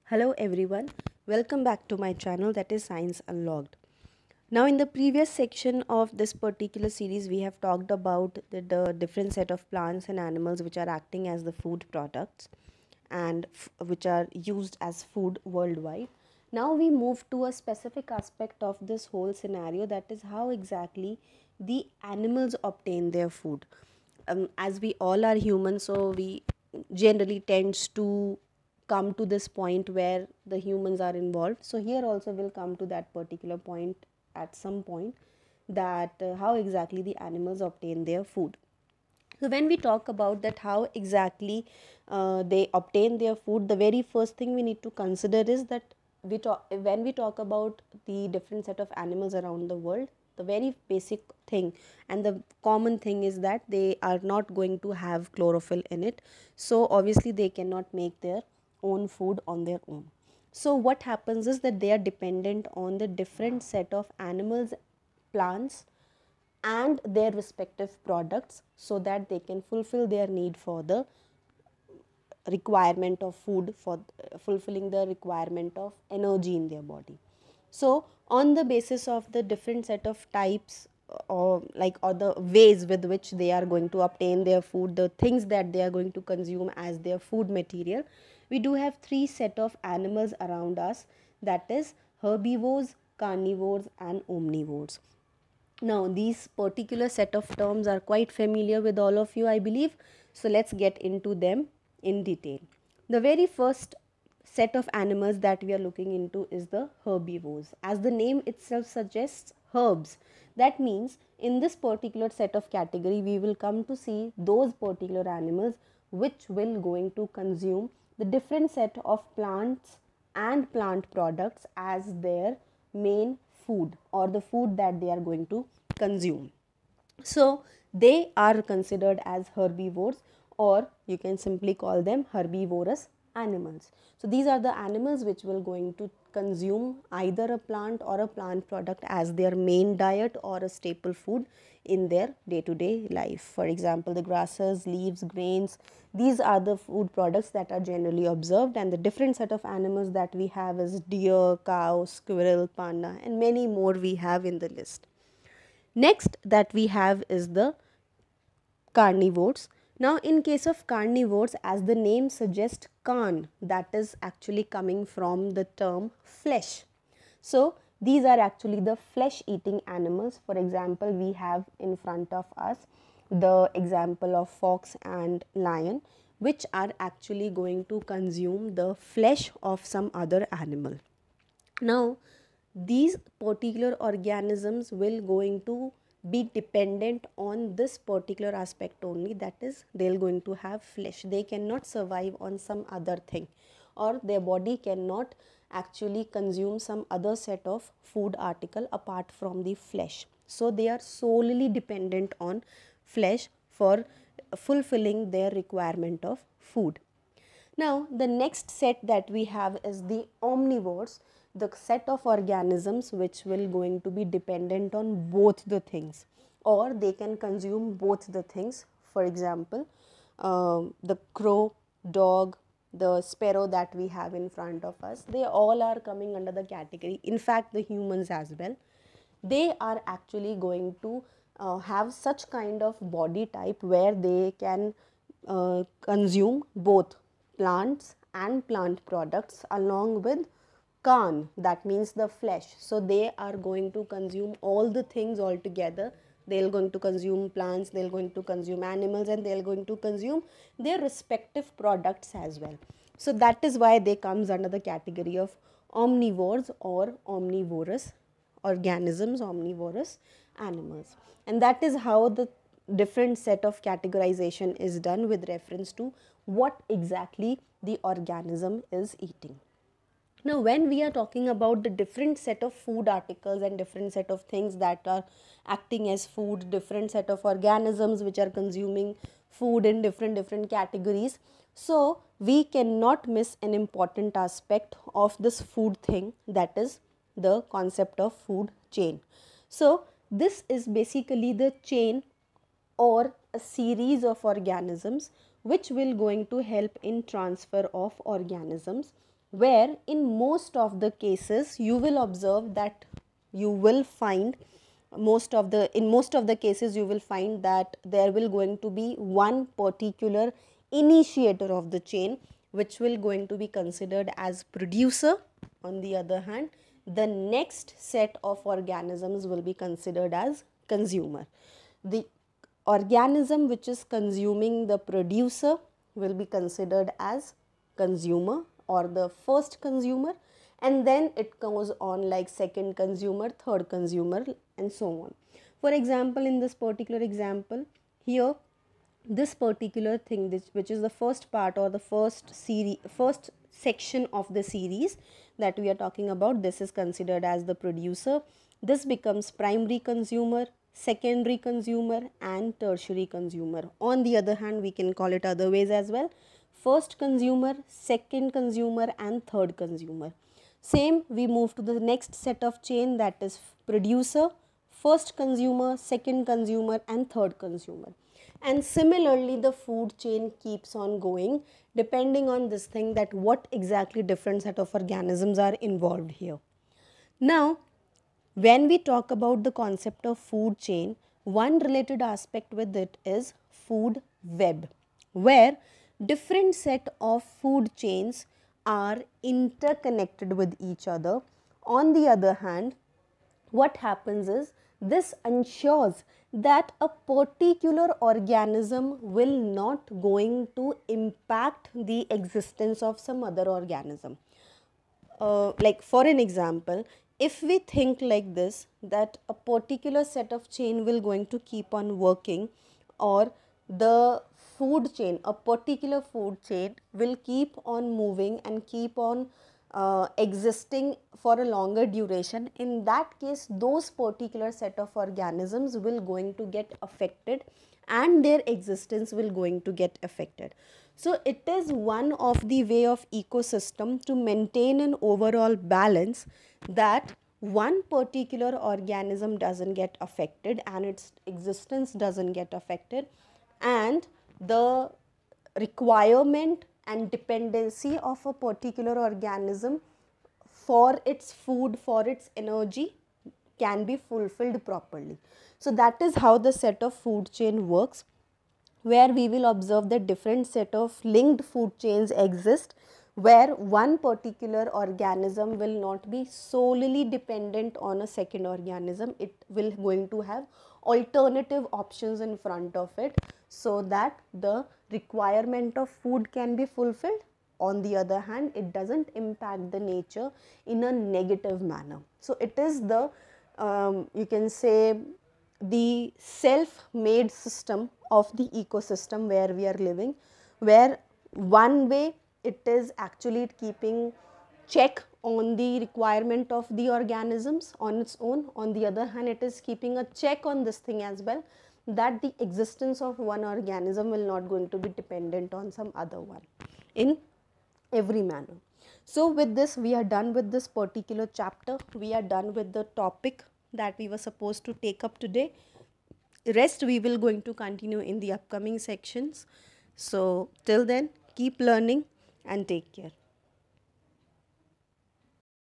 Hello everyone, welcome back to my channel, that is Science Unlocked. Now in the previous section of this particular series we have talked about the different set of plants and animals which are acting as the food products and which are used as food worldwide. Now we move to a specific aspect of this whole scenario, that is how exactly the animals obtain their food. As we all are human, so we generally tends to come to this point where the humans are involved. So here also we'll come to that particular point at some point, that how exactly the animals obtain their food. So when we talk about that how exactly they obtain their food, the very first thing we need to consider is that when we talk about the different set of animals around the world, the very basic thing and the common thing is that they are not going to have chlorophyll in it. So obviously they cannot make their own food on their own. So what happens is that they are dependent on the different set of animals, plants and their respective products so that they can fulfill their need for the requirement of food, for fulfilling the requirement of energy in their body. So on the basis of the different set of types or the ways with which they are going to obtain their food, the things that they are going to consume as their food material, we do have three set of animals around us, that is herbivores, carnivores and omnivores. Now, these particular set of terms are quite familiar with all of you, I believe. So, let's get into them in detail. The very first set of animals that we are looking into is the herbivores. As the name itself suggests, herbs. That means in this particular set of category, we will come to see those particular animals which will going to consume the different set of plants and plant products as their main food or the food that they are going to consume. So they are considered as herbivores, or you can simply call them herbivorous animals. So these are the animals which will going to consume either a plant or a plant product as their main diet or a staple food in their day-to-day life. For example, the grasses, leaves, grains, these are the food products that are generally observed, and the different set of animals that we have is deer, cow, squirrel, panda and many more we have in the list. Next that we have is the carnivores. Now in case of carnivores, as the name suggests, carn, that is actually coming from the term flesh. So these are actually the flesh eating animals. For example, we have in front of us the example of fox and lion, which are actually going to consume the flesh of some other animal. Now these particular organisms will going to be dependent on this particular aspect only, that is they're going to have flesh. They cannot survive on some other thing, or their body cannot actually consume some other set of food article apart from the flesh. So they are solely dependent on flesh for fulfilling their requirement of food. Now, the next set that we have is the omnivores, the set of organisms which will going to be dependent on both the things, or they can consume both the things. For example, the crow, dog, the sparrow that we have in front of us, they all are coming under the category. In fact, the humans as well, they are actually going to have such kind of body type where they can consume both plants and plant products along with carn, that means the flesh. So they are going to consume all the things all together. They're going to consume plants, they're going to consume animals, and they're going to consume their respective products as well. So that is why they comes under the category of omnivores or omnivorous organisms, omnivorous animals. And that is how the different set of categorization is done with reference to what exactly the organism is eating. Now when we are talking about the different set of food articles and different set of things that are acting as food, different set of organisms which are consuming food in different categories, so we cannot miss an important aspect of this food thing, that is the concept of food chain. So this is basically the chain or a series of organisms which will going to help in transfer of organisms where in most of the cases you will observe that you will find in most of the cases you will find that there will going to be one particular initiator of the chain which will going to be considered as producer. On the other hand, the next set of organisms will be considered as consumer. The organism which is consuming the producer will be considered as consumer or the first consumer, and then it goes on like second consumer, third consumer, and so on. For example, in this particular example here, this particular thing which is the first part or the first section of the series that we are talking about, this is considered as the producer. This becomes primary consumer, secondary consumer, and tertiary consumer. On the other hand, we can call it other ways as well: first consumer, second consumer, and third consumer. Same, we move to the next set of chain, that is producer, first consumer, second consumer, and third consumer. And similarly, the food chain keeps on going depending on this thing, that what exactly different set of organisms are involved here. Now, when we talk about the concept of food chain, one related aspect with it is food web, where different set of food chains are interconnected with each other. On the other hand, what happens is this ensures that a particular organism will not going to impact the existence of some other organism. Like for an example, if we think like this, that a particular set of chain will going to keep on working, or the food chain, a particular food chain will keep on moving and keep on existing for a longer duration, in that case those particular set of organisms will going to get affected and their existence will going to get affected. So it is one of the way of ecosystem to maintain an overall balance, that one particular organism doesn't get affected and its existence doesn't get affected, and the requirement and dependency of a particular organism for its food, for its energy, can be fulfilled properly. So that is how the set of food chain works, where we will observe that different set of linked food chains exist, where one particular organism will not be solely dependent on a second organism. It will going to have alternative options in front of it, so that the requirement of food can be fulfilled. On the other hand, it doesn't impact the nature in a negative manner. So it is the you can say the self-made system of the ecosystem where we are living, where one way it is actually keeping check on the requirement of the organisms on its own. On the other hand, it is keeping a check on this thing as well, that the existence of one organism will not going to be dependent on some other one in every manner. So with this, we are done with this particular chapter. We are done with the topic that we were supposed to take up today. Rest we will going to continue in the upcoming sections. So till then, keep learning and take care.